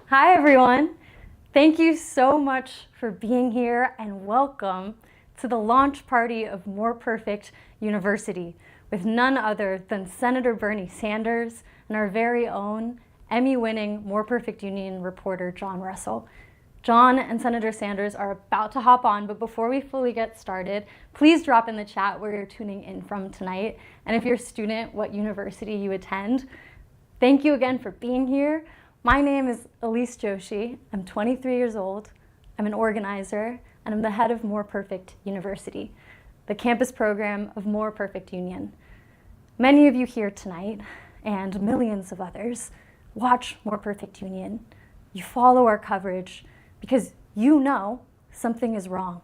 Hi, everyone. Thank you so much for being here and welcome to the launch party of More Perfect University with none other than Senator Bernie Sanders and our very own Emmy-winning More Perfect Union reporter, John Russell. John and Senator Sanders are about to hop on, but before we fully get started, please drop in the chat where you're tuning in from tonight. And if you're a student, what university you attend. Thank you again for being here. My name is Elise Joshi. I'm 23 years old. I'm an organizer, and I'm the head of More Perfect University, the campus program of More Perfect Union. Many of you here tonight, and millions of others, watch More Perfect Union. You follow our coverage because you know something is wrong.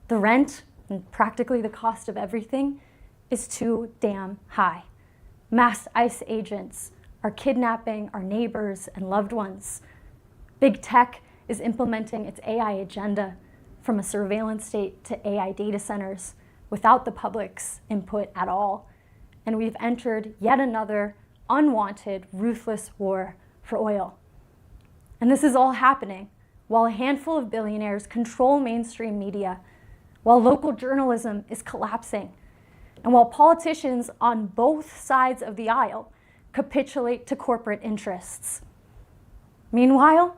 The rent and practically the cost of everything is too damn high. Mass ICE agents are kidnapping our neighbors and loved ones. Big tech is implementing its AI agenda from a surveillance state to AI data centers without the public's input at all. And we've entered yet another unwanted, ruthless war for oil. And this is all happening while a handful of billionaires control mainstream media, while local journalism is collapsing, and while politicians on both sides of the aisle capitulate to corporate interests. Meanwhile,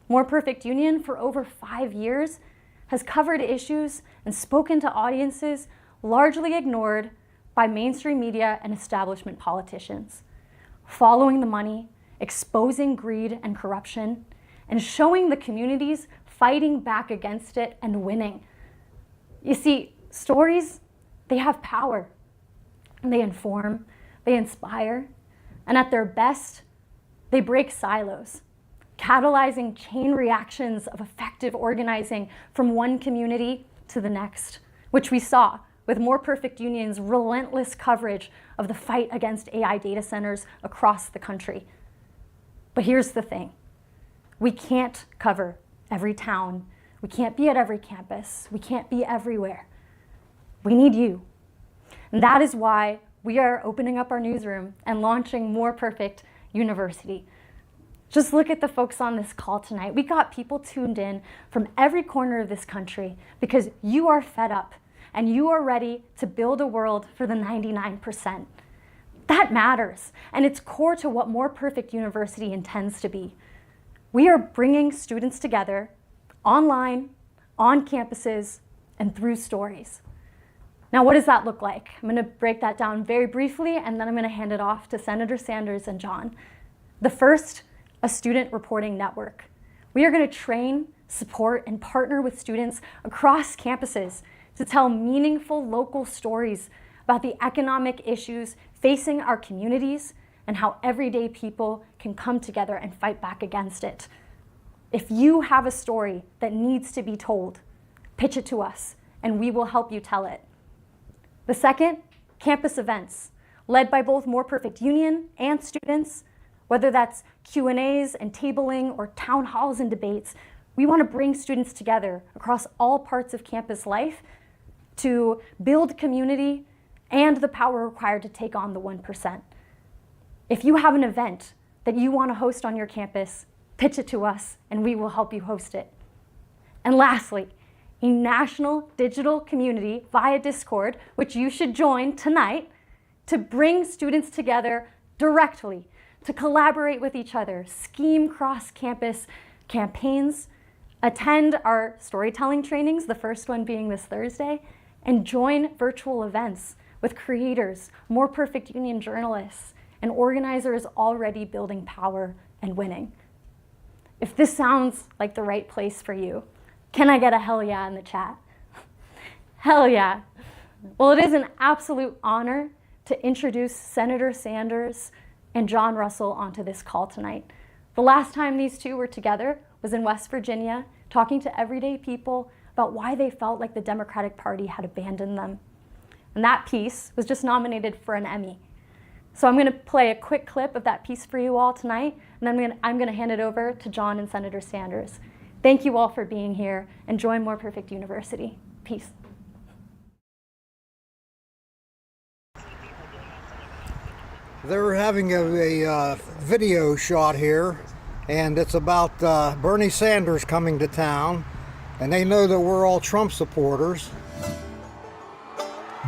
More Perfect Union for over 5 years has covered issues and spoken to audiences largely ignored by mainstream media and establishment politicians, following the money, exposing greed and corruption, and showing the communities fighting back against it and winning. You see, stories, they have power. They inform, they inspire, and at their best, they break silos, catalyzing chain reactions of effective organizing from one community to the next, which we saw with More Perfect Union's relentless coverage of the fight against AI data centers across the country. But here's the thing. We can't cover every town. We can't be at every campus. We can't be everywhere. We need you. And that is why we are opening up our newsroom and launching More Perfect University. Just look at the folks on this call tonight. We got people tuned in from every corner of this country because you are fed up and you are ready to build a world for the 99%. That matters, and it's core to what More Perfect University intends to be. We are bringing students together online, on campuses, and through stories. Now, what does that look like? I'm going to break that down very briefly, and then I'm going to hand it off to Senator Sanders and John. The first, a student reporting network. We are going to train, support, and partner with students across campuses to tell meaningful local stories about the economic issues facing our communities and how everyday people can come together and fight back against it. If you have a story that needs to be told, pitch it to us, and we will help you tell it. The second, campus events, led by both More Perfect Union and students, whether that's Q&As and tabling or town halls and debates. We want to bring students together across all parts of campus life to build community and the power required to take on the 1%. If you have an event that you want to host on your campus, pitch it to us and we will help you host it. And lastly, a national digital community via Discord, which you should join tonight, to bring students together directly, to collaborate with each other, scheme cross-campus campaigns, attend our storytelling trainings, the first one being this Thursday, and join virtual events with creators, More Perfect Union journalists, and organizers already building power and winning. If this sounds like the right place for you, can I get a hell yeah in the chat? Hell yeah. Well, it is an absolute honor to introduce Senator Sanders and John Russell onto this call tonight. The last time these two were together was in West Virginia, talking to everyday people about why they felt like the Democratic Party had abandoned them. And that piece was just nominated for an Emmy. So I'm going to play a quick clip of that piece for you all tonight, and then I'm going to hand it over to John and Senator Sanders. Thank you all for being here, and join More Perfect University. Peace. They're having a video shot here and it's about Bernie Sanders coming to town, and they know that we're all Trump supporters.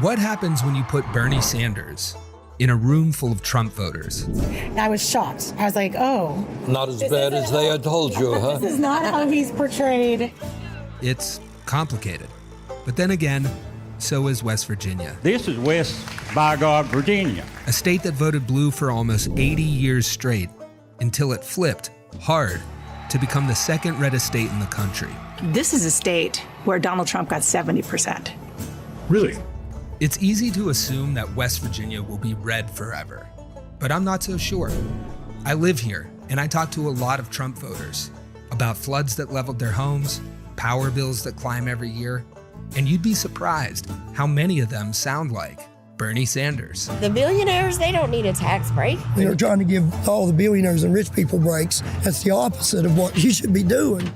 What happens when you put Bernie Sanders in a room full of Trump voters? I was shocked. I was like, oh. Not as bad as they had told you, huh? This is not how he's portrayed. It's complicated. But then again, so is West Virginia. This is West Bygod, Virginia. A state that voted blue for almost 80 years straight until it flipped hard to become the second reddest state in the country. This is a state where Donald Trump got 70%. Really? It's easy to assume that West Virginia will be red forever, but I'm not so sure. I live here, and I talk to a lot of Trump voters about floods that leveled their homes, power bills that climb every year, and you'd be surprised how many of them sound like Bernie Sanders. The billionaires, they don't need a tax break. They're trying to give all the billionaires and rich people breaks. That's the opposite of what you should be doing.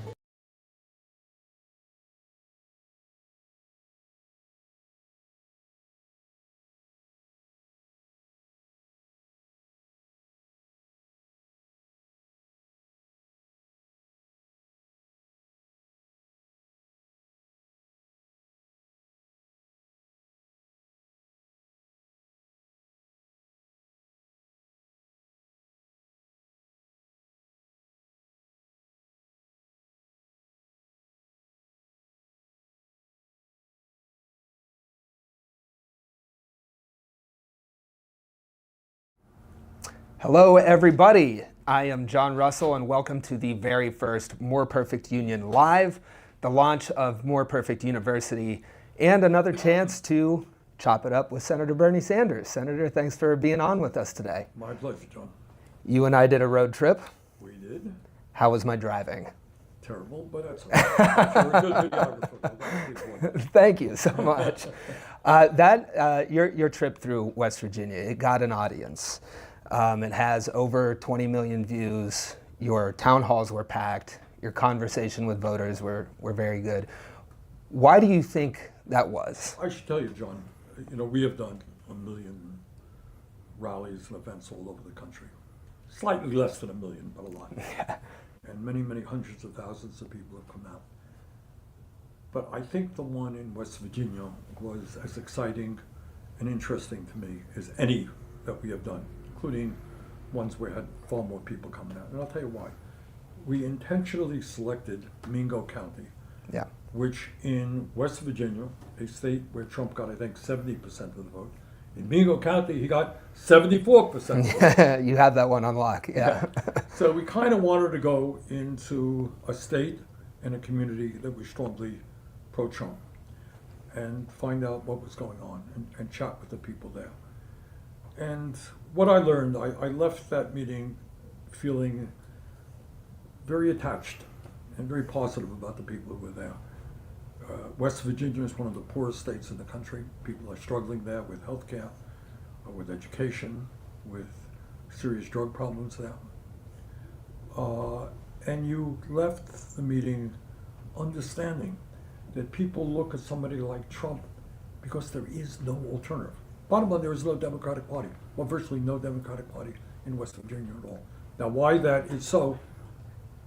Hello, everybody. I am John Russell, and welcome to the very first More Perfect Union Live, the launch of More Perfect University, and another chance to chop it up with Senator Bernie Sanders. Senator, thanks for being on with us today. My pleasure, John. You and I did a road trip. We did. How was my driving? Terrible, but that's all right. You're a good videographer. Thank you so much. Your trip through West Virginia, it got an audience. It has over 20 million views. Your town halls were packed. Your conversation with voters were very good. Why do you think that was? I should tell you, John, we have done 1 million rallies and events all over the country. Slightly less than 1 million, but a lot. Yeah. And many, many hundreds of thousands of people have come out. But I think the one in West Virginia was as exciting and interesting to me as any that we have done, including ones where had far more people coming out. And I'll tell you why. We intentionally selected Mingo County, Yeah. which in West Virginia, a state where Trump got, I think, 70% of the vote. In Mingo County, he got 74% of the vote. You have that one on lock, yeah. So we kind of wanted to go into a state and a community that was strongly pro-Trump and find out what was going on and chat with the people there. And what I learned, I left that meeting feeling very attached and very positive about the people who were there. West Virginia is one of the poorest states in the country. People are struggling there with health care, with education, with serious drug problems there. And you left the meeting understanding that people look at somebody like Trump because there is no alternative. Bottom line, there is no Democratic Party, well, virtually no Democratic Party in West Virginia at all. Now, why that is so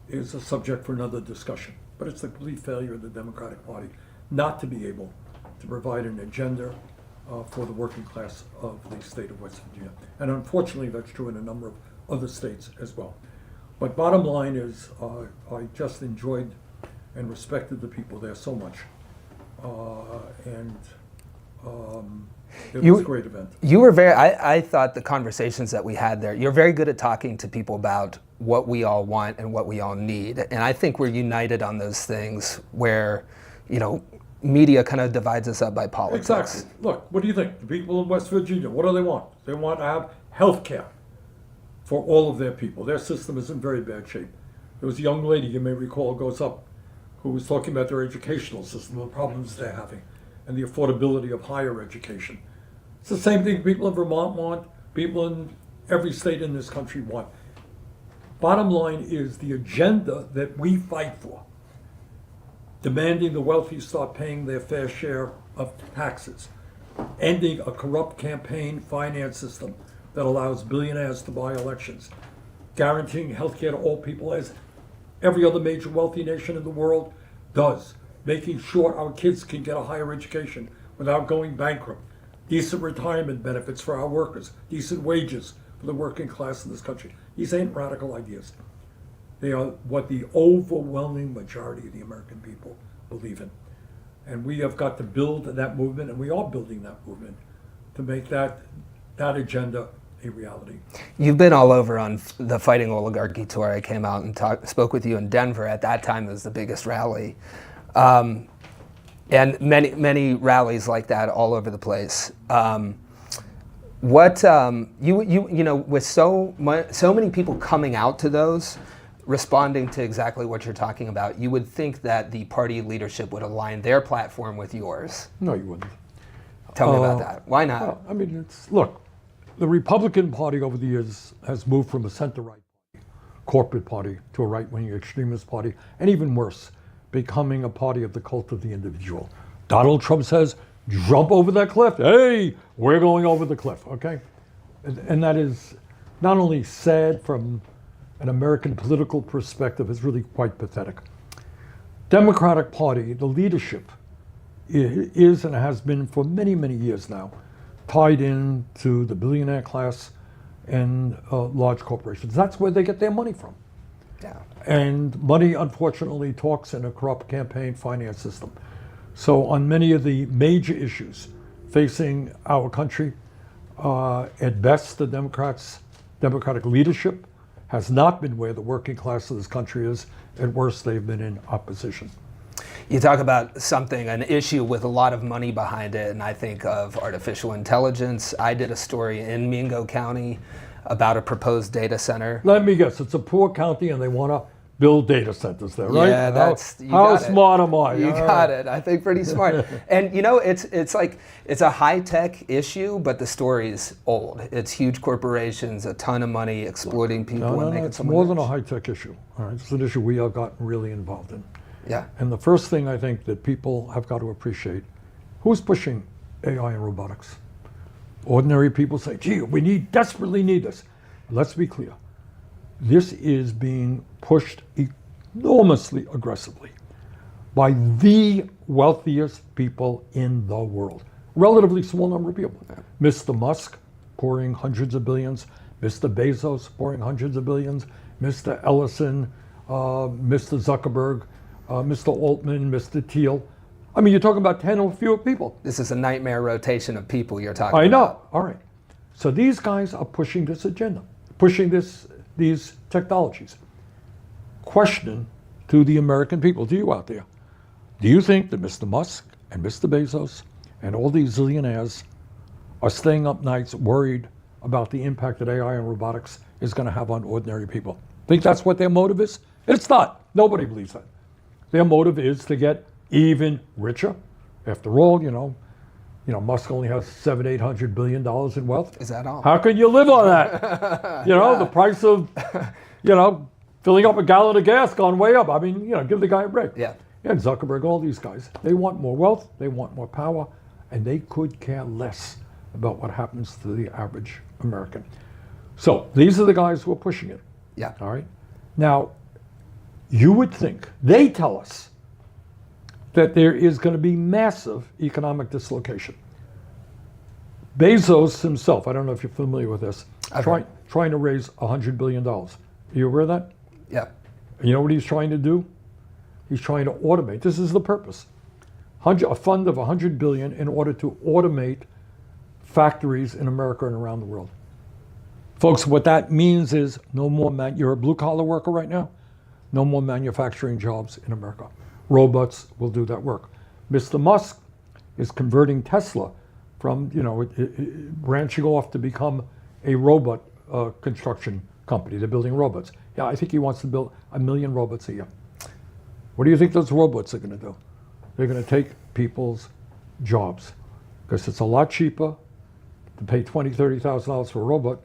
is a subject for another discussion, but it's the complete failure of the Democratic Party not to be able to provide an agenda for the working class of the state of West Virginia. And unfortunately, that's true in a number of other states as well. But bottom line is, I just enjoyed and respected the people there so much. It was a great event. You were I thought the conversations that we had there, you're very good at talking to people about what we all want and what we all need. And I think we're united on those things where, media kind of divides us up by politics. Exactly. Look, what do you think? The people in West Virginia, what do they want? They want to have health care for all of their people. Their system is in very bad shape. There was a young lady, you may recall, goes up, who was talking about their educational system, the problems they're having, and the affordability of higher education. It's the same thing people in Vermont want, people in every state in this country want. Bottom line is the agenda that we fight for, demanding the wealthy start paying their fair share of taxes, ending a corrupt campaign finance system that allows billionaires to buy elections, guaranteeing health care to all people as every other major wealthy nation in the world does, making sure our kids can get a higher education without going bankrupt, decent retirement benefits for our workers, decent wages for the working class in this country. These ain't radical ideas. They are what the overwhelming majority of the American people believe in. And we have got to build that movement, and we are building that movement to make that agenda a reality. You've been all over on the Fighting Oligarchy tour. I came out and spoke with you in Denver. At that time, it was the biggest rally. And many rallies like that all over the place. With so many people coming out to those, responding to exactly what you're talking about, you would think that the party leadership would align their platform with yours. No, you wouldn't. Tell me about that. Why not? Well, I mean, look, the Republican Party over the years has moved from a center-right corporate party to a right-wing extremist party, and even worse, becoming a party of the cult of the individual. Donald Trump says, jump over that cliff. Hey, we're going over the cliff, okay? And that is not only sad from an American political perspective, it's really quite pathetic. Democratic Party, the leadership is and has been for many, many years now, tied in to the billionaire class and large corporations. That's where they get their money from. Yeah. And money, unfortunately, talks in a corrupt campaign finance system. So on many of the major issues facing our country, at best, the Democratic leadership has not been where the working class of this country is. At worst, they've been in opposition. You talk about an issue with a lot of money behind it, and I think of artificial intelligence. I did a story in Mingo County about a proposed data center. Let me guess, it's a poor county and they want to build data centers there, right? Yeah, how smart am I? You got it. I think pretty smart. And it's a high-tech issue, but the story's old. It's huge corporations, a ton of money exploiting people and making it's someone more rich. than a high-tech issue. All right, it's an issue we have gotten really involved in. Yeah. And the first thing I think that people have got to appreciate, who's pushing AI and robotics? Ordinary people say, gee, we desperately need this. Let's be clear. This is being pushed enormously aggressively by the wealthiest people in the world. Relatively small number of people. Mr. Musk pouring hundreds of billions, Mr. Bezos pouring hundreds of billions, Mr. Ellison, Mr. Zuckerberg, Mr. Altman, Mr. Thiel. I mean, you're talking about 10 or fewer people. This is a nightmare rotation of people you're talking about. I know. All right. So these guys are pushing this agenda, pushing these technologies. Question to the American people, to you out there. Do you think that Mr. Musk and Mr. Bezos and all these zillionaires are staying up nights worried about the impact that AI and robotics is going to have on ordinary people? Think that's what their motive is? It's not. Nobody believes that. Their motive is to get even richer. After all, Musk only has $700-800 billion in wealth. Is that all? How can you live on that? The price of, filling up a gallon of gas gone way up. I mean, give the guy a break. Yeah. And Zuckerberg, all these guys, they want more wealth, they want more power, and they could care less about what happens to the average American. So these are the guys who are pushing it. Yeah. All right. Now, you would think, they tell us, that there is going to be massive economic dislocation. Bezos himself, I don't know if you're familiar with this, trying to raise $100 billion. Are you aware of that? Yeah. And you know what he's trying to do? He's trying to automate. This is the purpose. A fund of $100 billion in order to automate factories in America and around the world. Folks, what that means is no more, you're a blue collar worker right now, no more manufacturing jobs in America. Robots will do that work. Mr. Musk is converting Tesla from, branching off to become a robot construction company. They're building robots. Yeah, I think he wants to build 1 million robots a year. What do you think those robots are going to do? They're going to take people's jobs because it's a lot cheaper to pay $20,000-30,000 for a robot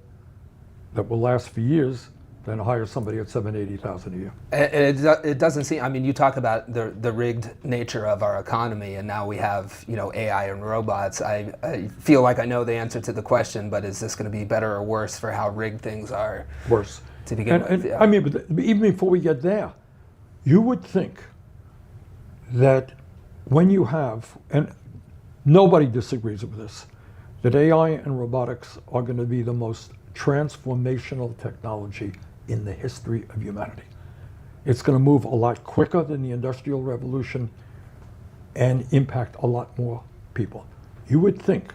that will last for years than to hire somebody at $70,000-80,000 a year. It doesn't seem. I mean, you talk about the rigged nature of our economy, and now we have AI and robots. I feel like I know the answer to the question, but is this going to be better or worse for how rigged things are? Worse. to begin with. I mean, but even before we get there, you would think that when you have, and nobody disagrees with this, that AI and robotics are going to be the most transformational technology in the history of humanity. It's going to move a lot quicker than the Industrial Revolution and impact a lot more people. You would think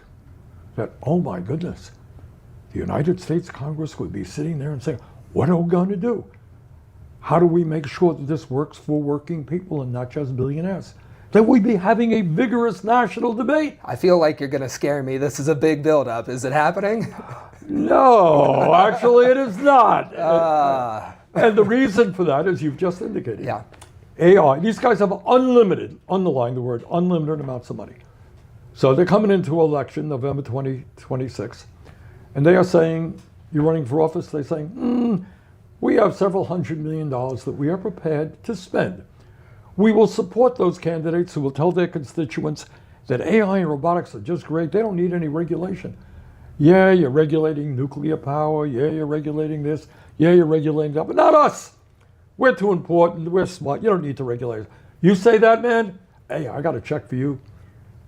that, oh my goodness, the United States Congress would be sitting there and saying, what are we going to do? How do we make sure that this works for working people and not just billionaires? Then we'd be having a vigorous national debate. I feel like you're going to scare me. This is a big buildup. Is it happening? No, actually it is not. And the reason for that is you've just indicated. Yeah. AI, these guys have unlimited, underlying the word, unlimited amounts of money. So they're coming into election November 2026, and they are saying, you're running for office, they're saying, we have several $100 million that we are prepared to spend. We will support those candidates who will tell their constituents that AI and robotics are just great. They don't need any regulation. Yeah, you're regulating nuclear power. Yeah, you're regulating this. Yeah, you're regulating that, but not us. We're too important. We're smart. You don't need to regulate us. You say that, man? Hey, I got a check for you.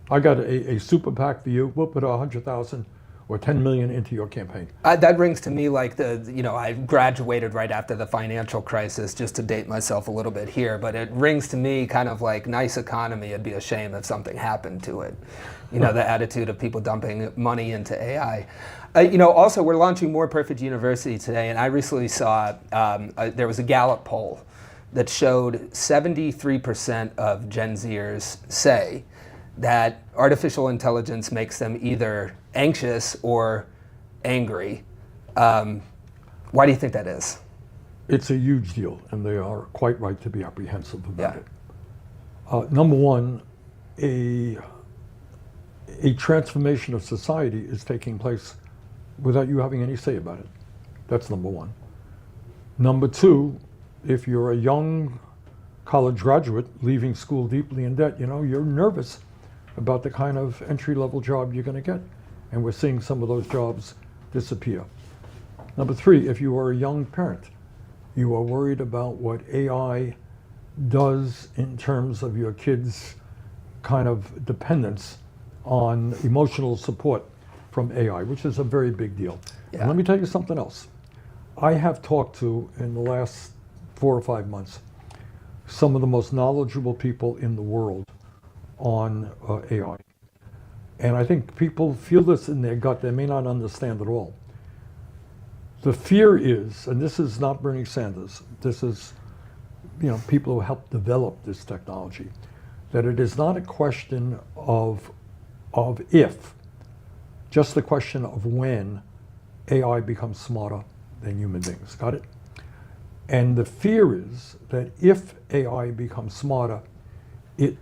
I got a super PAC for you. We'll put 100,000 or 10 million into your campaign. That rings to me like I graduated right after the financial crisis, just to date myself a little bit here, but it rings to me kind of like nice economy. It'd be a shame if something happened to it. The attitude of people dumping money into AI. Also we're launching More Perfect University today, and I recently saw there was a Gallup poll that showed 73% of Gen Zers say that artificial intelligence makes them either anxious or angry. Why do you think that is? It's a huge deal, and they are quite right to be apprehensive about it. Number one, a transformation of society is taking place without you having any say about it. That's number one. Number two, if you're a young college graduate leaving school deeply in debt, you're nervous about the kind of entry-level job you're going to get. And we're seeing some of those jobs disappear. Number three, if you are a young parent, you are worried about what AI does in terms of your kids' kind of dependence on emotional support from AI, which is a very big deal. Yeah. And let me tell you something else. I have talked to, in the last 4 or 5 months, some of the most knowledgeable people in the world on AI. And I think people feel this in their gut. They may not understand at all. The fear is, and this is not Bernie Sanders, this is people who helped develop this technology, that it is not a question of if, just the question of when AI becomes smarter than human beings. Got it? And the fear is that if AI becomes smarter, it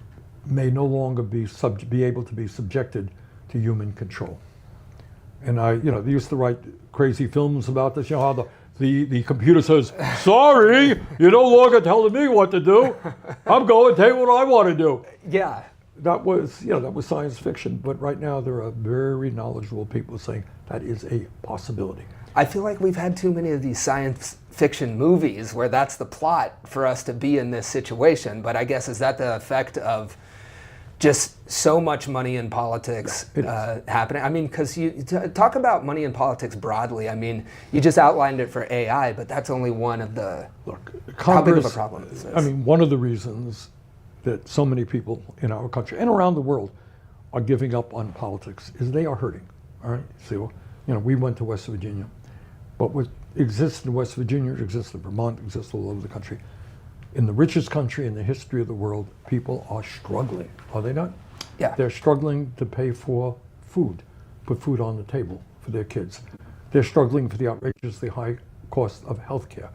may no longer be able to be subjected to human control. And they used to write crazy films about this, how the computer says, sorry, you're no longer telling me what to do. I'm going to tell you what I want to do. Yeah. That was science fiction, but right now there are very knowledgeable people saying that is a possibility. I feel like we've had too many of these science fiction movies where that's the plot for us to be in this situation, but I guess is that the effect of just so much money in politics happening? I mean, because you talk about money in politics broadly. I mean, you just outlined it for AI, but that's only one of the. Look, how big of a problem this is. I mean, one of the reasons that so many people in our country and around the world are giving up on politics is they are hurting. All right, so we went to West Virginia, but what exists in West Virginia exists in Vermont, exists all over the country. In the richest country in the history of the world, people are struggling, are they not? Yeah. They're struggling to pay for food, put food on the table for their kids. They're struggling for the outrageously high cost of health care.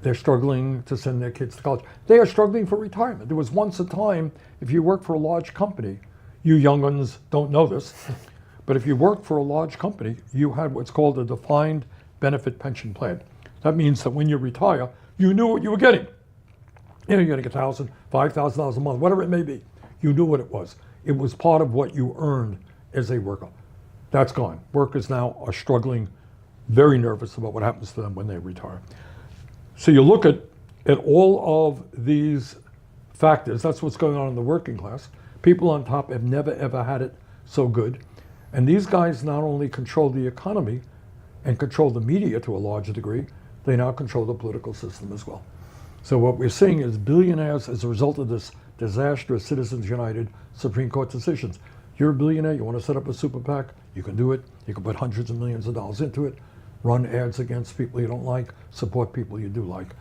They're struggling to send their kids to college. They are struggling for retirement. There was once a time, if you work for a large company, you young ones don't know this, but if you worked for a large company, you had what's called a defined benefit pension plan. That means that when you retire, you knew what you were getting. You're going to get $1,000, $5,000 a month, whatever it may be. You knew what it was. It was part of what you earned as a worker. That's gone. Workers now are struggling very nervous about what happens to them when they retire. So you look at all of these factors, that's what's going on in the working class. People on top have never ever had it so good. And these guys not only control the economy and control the media to a large degree, they now control the political system as well. So what we're seeing is billionaires as a result of this disastrous Citizens United Supreme Court decisions. You're a billionaire, you want to set up a super PAC, you can do it. You can put hundreds of millions of dollars into it, run ads against people you don't like, support people you do like.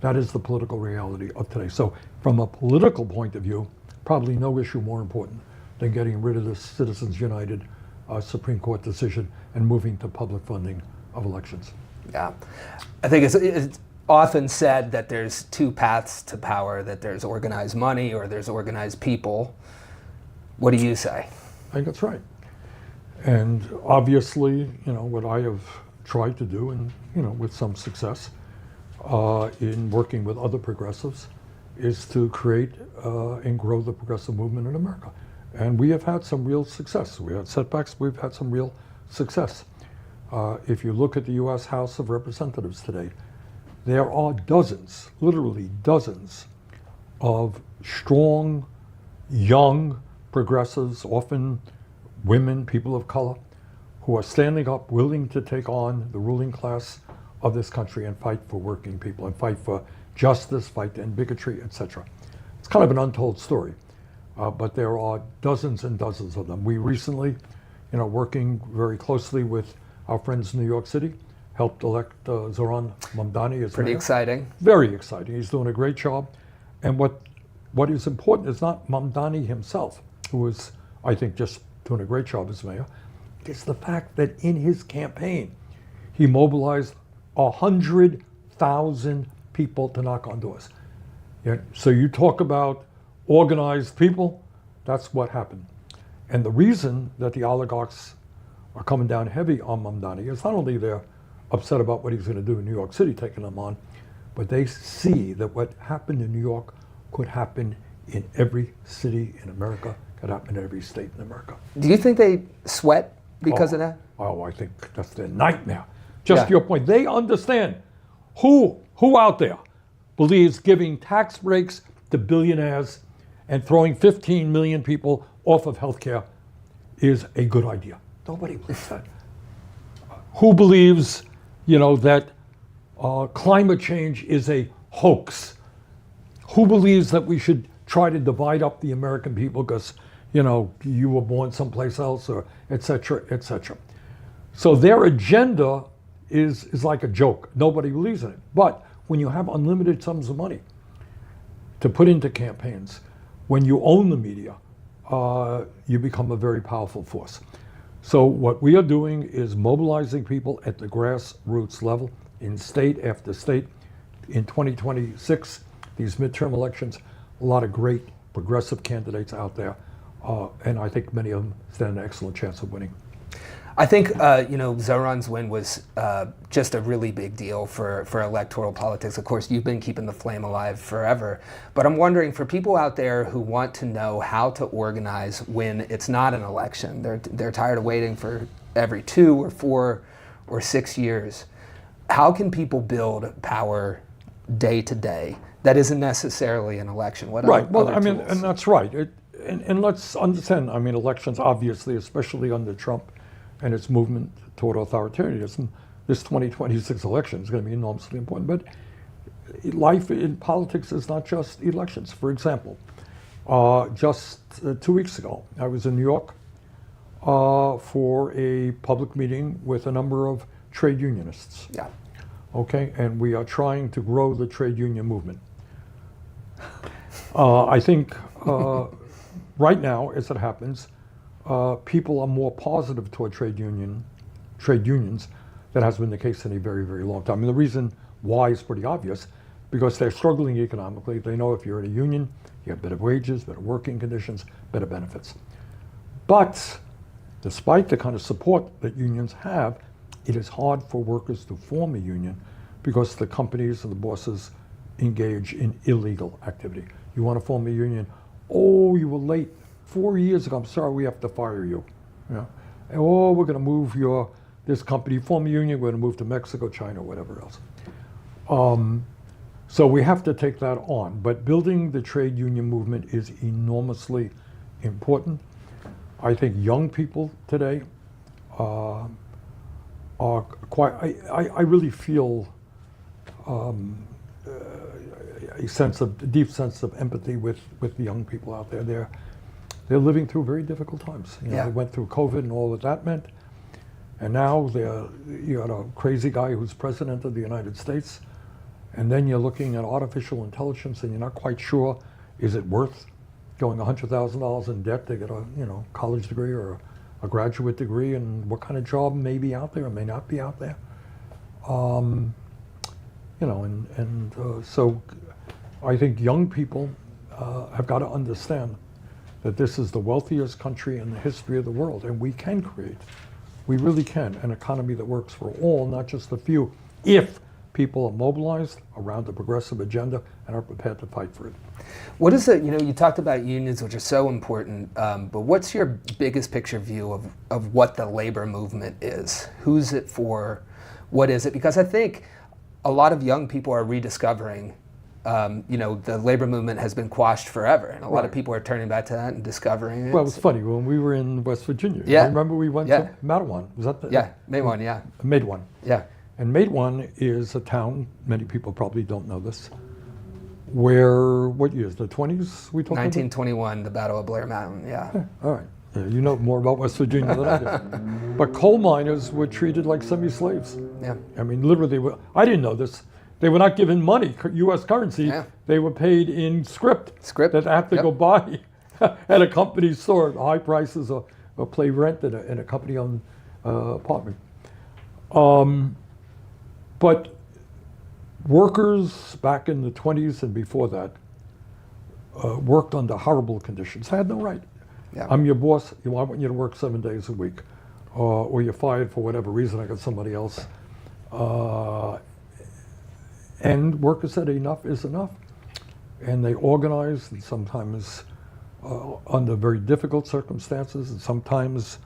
That is the political reality of today. So from a political point of view, probably no issue more important than getting rid of this Citizens United Supreme Court decision and moving to public funding of elections. Yeah, I think it's often said that there's two paths to power, that there's organized money or there's organized people. What do you say? I think that's right. And obviously, what I have tried to do, and with some success, in working with other progressives, is to create and grow the progressive movement in America. And we have had some real success. We had setbacks, we've had some real success. If you look at the U.S. House of Representatives today, there are dozens, literally dozens, of strong, young progressives, often women, people of color, who are standing up, willing to take on the ruling class of this country and fight for working people and fight for justice, fight to end bigotry, etc. It's kind of an untold story, but there are dozens and dozens of them. We recently, working very closely with our friends in New York City, helped elect Zoran Mamdani as Pretty mayor. exciting. Very exciting. He's doing a great job. And what is important is not Mamdani himself, who is, I think, just doing a great job as mayor. It's the fact that in his campaign, he mobilized 100,000 people to knock on doors. So you talk about organized people, that's what happened. And the reason that the oligarchs are coming down heavy on Mamdani is not only they're upset about what he's going to do in New York City, taking them on, but they see that what happened in New York could happen in every city in America, could happen in every state in America. Do you think they sweat because of that? Oh, I think that's their nightmare. Just to your point, they understand who out there believes giving tax breaks to billionaires and throwing 15 million people off of health care is a good idea. Nobody believes that. Who believes, that climate change is a hoax? Who believes that we should try to divide up the American people because, you were born someplace else, or et cetera, et cetera. So their agenda is like a joke. Nobody believes in it. But when you have unlimited sums of money to put into campaigns, when you own the media, you become a very powerful force. So what we are doing is mobilizing people at the grassroots level in state after state. In 2026, these midterm elections, a lot of great progressive candidates out there, and I think many of them stand an excellent chance of winning. I think Zoran's win was just a really big deal for electoral politics. Of course, you've been keeping the flame alive forever. But I'm wondering, for people out there who want to know how to organize when it's not an election, they're tired of waiting for every 2 or 4 or 6 years. How can people build power day to day that isn't necessarily an election? What right. Well, other tools? And that's right. And let's understand. Elections, obviously, especially under Trump and its movement toward authoritarianism, this 2026 election is going to be enormously important. But life in politics is not just elections. For example, just 2 weeks ago, I was in New York for a public meeting with a number of trade unionists. Yeah. Okay, and we are trying to grow the trade union movement. I think right now, as it happens, people are more positive toward trade unions than has been the case in a very, very long time. The reason why is pretty obvious, because they're struggling economically. They know if you're in a union, you have better wages, better working conditions, better benefits. But despite the kind of support that unions have, it is hard for workers to form a union because the companies and the bosses engage in illegal activity. You want to form a union? Oh, you were late 4 years ago. I'm sorry, we have to fire you. Oh, we're going to move this company, form a union, we're going to move to Mexico, China, whatever else. So we have to take that on. But building the trade union movement is enormously important. I think young people today are quite, I really feel a deep sense of empathy with the young people out there. They're living through very difficult times. You know, they went through COVID and all that that meant. And now you got a crazy guy who's president of the United States. And then you're looking at artificial intelligence and you're not quite sure, is it worth going $100,000 in debt to get a college degree or a graduate degree, and what kind of job may be out there or may not be out there. So I think young people have got to understand that this is the wealthiest country in the history of the world, and we can create, we really can, an economy that works for all, not just a few, if people are mobilized around the progressive agenda and are prepared to fight for it. What is it, you talked about unions, which are so important, but what's your biggest picture view of what the labor movement is? Who's it for? What is it? Because I think a lot of young people are rediscovering, the labor movement has been quashed forever, and a lot of people are turning back to that and discovering it. Well, it was funny, when we were in West Virginia, remember we went to Matewan? Was that the? Yeah, Matewan, yeah. Matewan. Yeah. And Matewan is a town, many people probably don't know this, where, what years, the 20s we talking 1921, the Battle of Blair Mountain, yeah. All right, you know more about West Virginia than I do. But coal miners were treated like semi-slaves. Yeah. I mean, literally, I didn't know this. They were not given money, U.S. currency. Yeah. They were paid in script that they have to go buy at a company store at high prices or pay rent in a company-owned apartment. But workers back in the 20s and before that worked under horrible conditions. Had no right. Yeah. I'm your boss. I want you to work 7 days a week, or you're fired for whatever reason. I got somebody else. And workers said enough is enough, and they organized, and sometimes under very difficult circumstances, and sometimes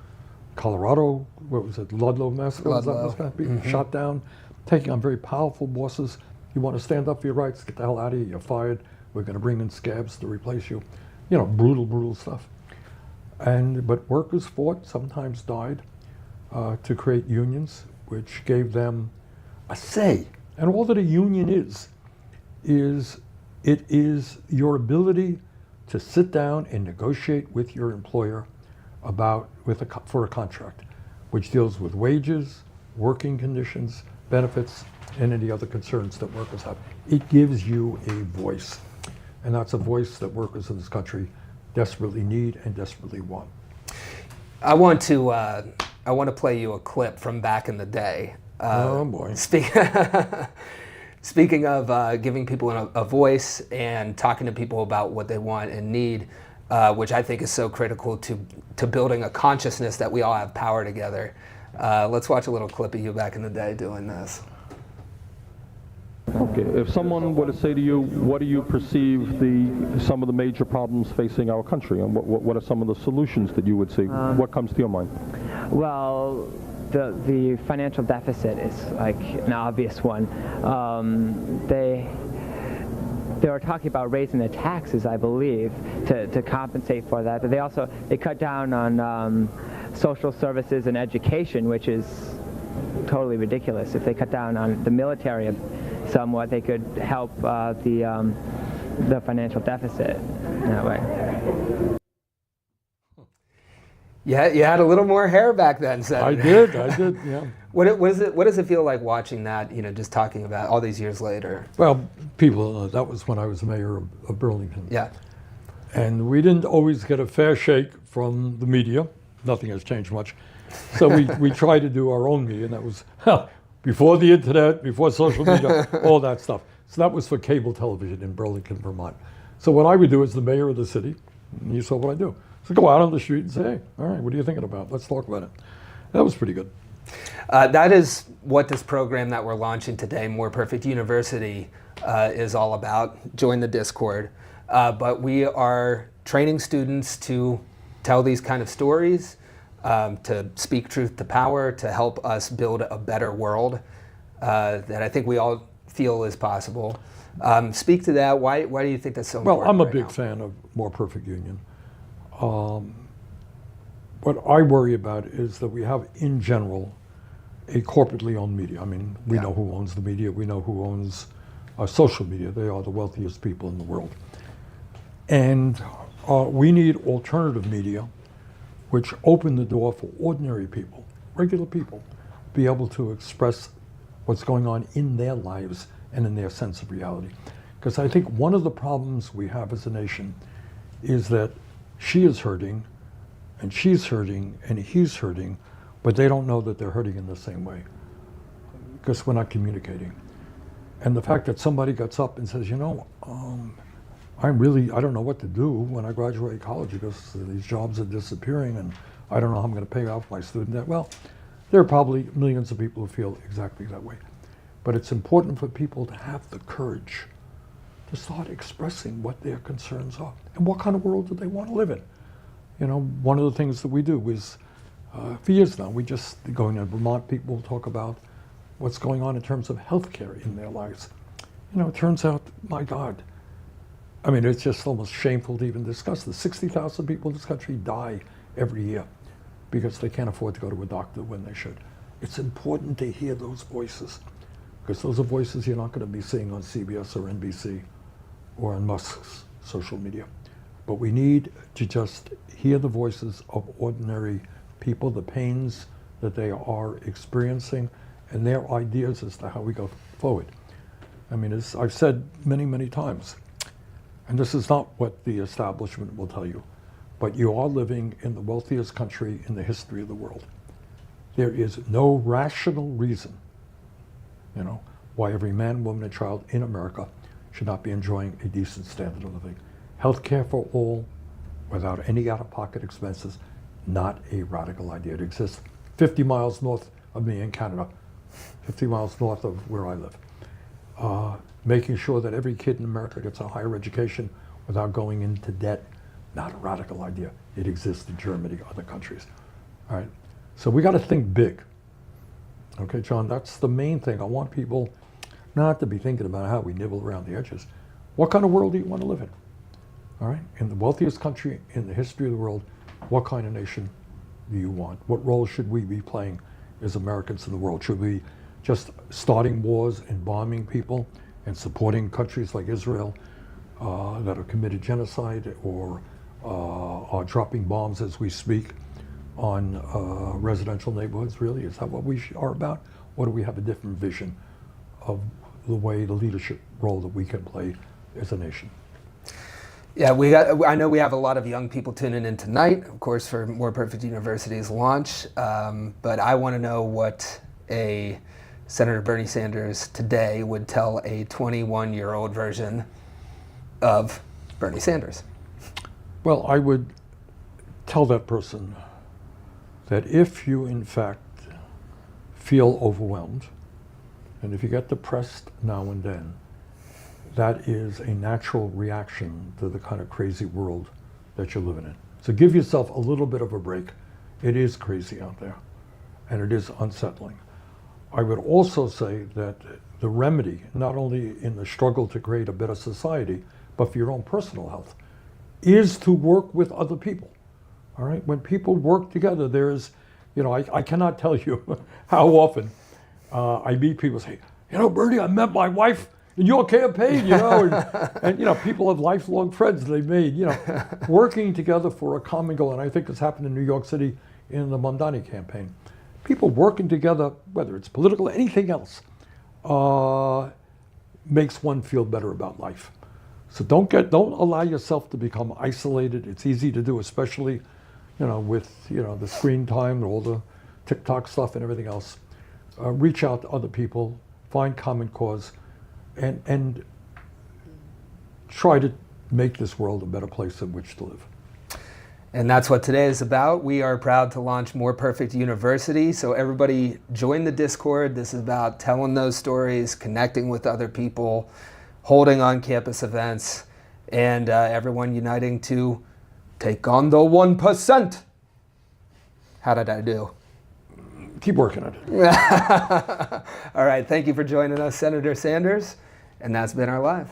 Colorado, what was it, Ludlow Massacre? Was that going to be shot down? Taking on very powerful bosses. You want to stand up for your rights, get the hell out of here, you're fired. We're going to bring in scabs to replace you. Brutal stuff. But workers fought, sometimes died, to create unions, which gave them a say. And all that a union is it is your ability to sit down and negotiate with your employer for a contract, which deals with wages, working conditions, benefits, and any other concerns that workers have. It gives you a voice, and that's a voice that workers in this country desperately need and desperately want. I want to play you a clip from back in the day. Oh boy. Speaking of giving people a voice and talking to people about what they want and need, which I think is so critical to building a consciousness that we all have power together. Let's watch a little clip of you back in the day doing this. Okay, if someone were to say to you, what do you perceive some of the major problems facing our country, and what are some of the solutions that you would see? What comes to your mind? Well, the financial deficit is like an obvious one. They were talking about raising the taxes, I believe, to compensate for that. But they cut down on social services and education, which is totally ridiculous. If they cut down on the military somewhat, they could help the financial deficit that way. Yeah, you had a little more hair back then, Senator. I did, yeah. What does it feel like watching that, just talking about all these years later? Well, that was when I was mayor of Burlington. Yeah. And we didn't always get a fair shake from the media. Nothing has changed much. So we tried to do our own media, and that was before the internet, before social media, all that stuff. So that was for cable television in Burlington, Vermont. So what I would do as the mayor of the city, and you saw what I do, so go out on the street and say, hey, all right, what are you thinking about? Let's talk about it. That was pretty good. That is what this program that we're launching today, More Perfect University, is all about. Join the Discord. But we are training students to tell these kind of stories, to speak truth to power, to help us build a better world that I think we all feel is possible. Speak to that. Why do you think that's so important? Well, I'm a right big now? fan of More Perfect Union. What I worry about is that we have, in general, a corporately owned media. I mean, we know who owns the media. We know who owns social media. They are the wealthiest people in the world. And we need alternative media which open the door for ordinary people, regular people, to be able to express what's going on in their lives and in their sense of reality. Because I think one of the problems we have as a nation is that she is hurting, and she's hurting, and he's hurting, but they don't know that they're hurting in the same way, because we're not communicating. And the fact that somebody gets up and says, you know, I don't know what to do when I graduate college because these jobs are disappearing and I don't know how I'm going to pay off my student debt. Well, there are probably millions of people who feel exactly that way. But it's important for people to have the courage to start expressing what their concerns are and what kind of world do they want to live in. You know, one of the things that we do is, for years now, we just, going to Vermont, people talk about what's going on in terms of healthcare in their lives. You know, it turns out, my God, I mean, it's just almost shameful to even discuss this. 60,000 people in this country die every year because they can't afford to go to a doctor when they should. It's important to hear those voices, because those are voices you're not going to be seeing on CBS or NBC or on Musk's social media. But we need to just hear the voices of ordinary people, the pains that they are experiencing, and their ideas as to how we go forward. I mean, as I've said many, many times, and this is not what the establishment will tell you, but you are living in the wealthiest country in the history of the world. There is no rational reason, you know, why every man, woman, and child in America should not be enjoying a decent standard of living. Healthcare for all, without any out-of-pocket expenses, not a radical idea. It exists 50 miles north of me in Canada, 50 miles north of where I live. Making sure that every kid in America gets a higher education without going into debt, not a radical idea. It exists in Germany, other countries. All right, so we got to think big. Okay, John, that's the main thing. I want people not to be thinking about how we nibble around the edges. What kind of world do you want to live in? All right, in the wealthiest country in the history of the world, what kind of nation do you want? What role should we be playing as Americans in the world? Should we just starting wars and bombing people and supporting countries like Israel that have committed genocide or are dropping bombs as we speak on residential neighborhoods? Really, is that what we are about? Or do we have a different vision of the way, the leadership role that we can play as a nation? Yeah, I know we have a lot of young people tuning in tonight, of course, for More Perfect University's launch. But I want to know what a Senator Bernie Sanders today would tell a 21-year-old version of Bernie Sanders. Well, I would tell that person that if you, in fact, feel overwhelmed, and if you get depressed now and then, that is a natural reaction to the kind of crazy world that you're living in. So give yourself a little bit of a break. It is crazy out there, and it is unsettling. I would also say that the remedy, not only in the struggle to create a better society, but for your own personal health, is to work with other people. All right? When people work together, there's, you know, I cannot tell you how often I meet people say, you know, Bernie, I met my wife in your campaign, you know, and you know, people have lifelong friends they've made, you know, working together for a common goal. And I think it's happened in New York City in the Mamdani campaign. People working together, whether it's political, anything else, makes one feel better about life. So don't allow yourself to become isolated. It's easy to do, especially, you know, with, you know, the screen time and all the TikTok stuff and everything else. Reach out to other people, find common cause, and try to make this world a better place in which to live. And that's what today is about. We are proud to launch More Perfect University. So everybody join the Discord. This is about telling those stories, connecting with other people, holding on-campus events, and everyone uniting to take on the 1%. How did I do? Keep working on it. All right, thank you for joining us, Senator Sanders, and that's been our live.